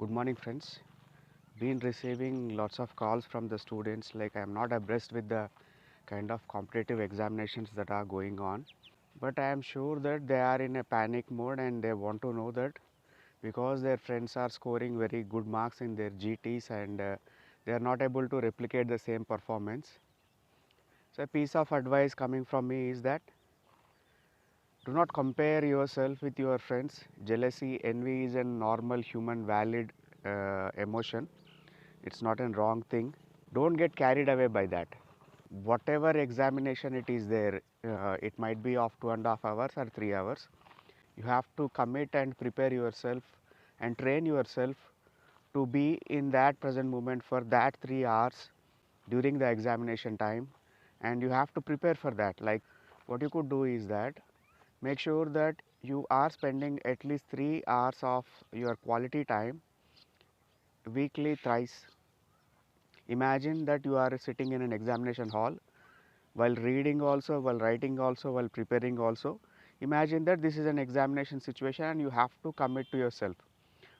Good morning, friends. Been receiving lots of calls from the students like I am not abreast with the kind of competitive examinations that are going on, but I am sure that they are in a panic mode and they want to know that because their friends are scoring very good marks in their GTs and they are not able to replicate the same performance. So, a piece of advice coming from me is that do not compare yourself with your friends. Jealousy, envy is a normal human valid emotion. It's not a wrong thing. Don't get carried away by that. Whatever examination it is there, it might be of 2.5 hours or 3 hours. You have to commit and prepare yourself and train yourself to be in that present moment for that 3 hours during the examination time, and you have to prepare for that. Like what you could do is that make sure that you are spending at least 3 hours of your quality time weekly thrice. Imagine that you are sitting in an examination hall while reading also, while writing also, while preparing also. Imagine that this is an examination situation and you have to commit to yourself.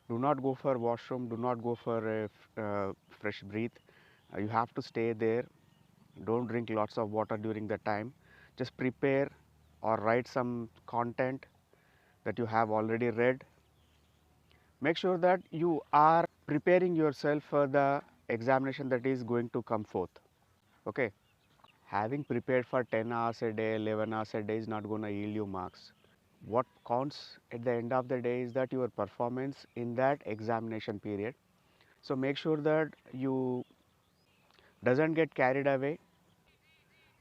Do not go for washroom, do not go for a fresh breath. You have to stay there. Don't drink lots of water during the time. Just prepare or write some content that you have already read. Make sure that you are preparing yourself for the examination that is going to come forth. Okay. Having prepared for 10 hours a day, 11 hours a day is not going to yield you marks. What counts at the end of the day is that your performance in that examination period. So make sure that you doesn't get carried away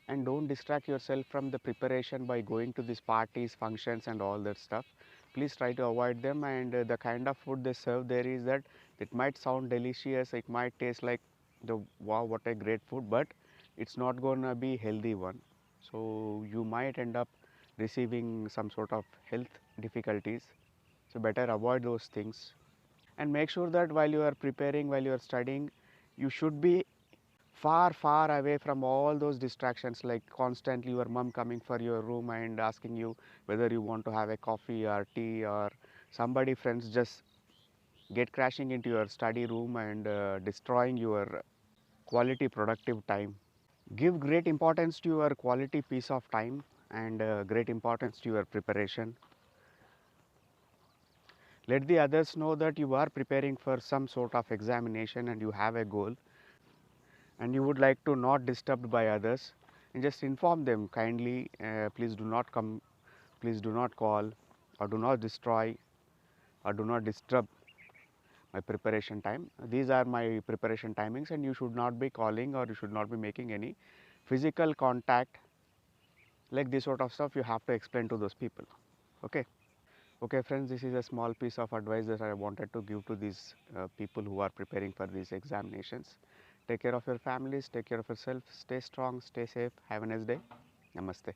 and don't distract yourself from the preparation by going to these parties, functions and all that stuff. Please try to avoid them, and the kind of food they serve there is that it might sound delicious, it might taste like the wow, what a great food, but it's not going to be healthy one. So you might end up receiving some sort of health difficulties. So better avoid those things and make sure that while you are preparing, while you are studying, you should be far away from all those distractions, like constantly your mom coming for your room and asking you whether you want to have a coffee or tea, or somebody friends just get crashing into your study room and destroying your quality productive time. Give great importance to your quality piece of time and great importance to your preparation. Let the others know that you are preparing for some sort of examination and you have a goal and you would like to not disturbed by others, and just inform them kindly, please do not come, please do not call, or do not destroy, or do not disturb my preparation time. These are my preparation timings and you should not be calling or you should not be making any physical contact. Like this sort of stuff you have to explain to those people. Okay. Okay friends, this is a small piece of advice that I wanted to give to these people who are preparing for these examinations. Take care of your families, take care of yourself, stay strong, stay safe, have a nice day. Namaste.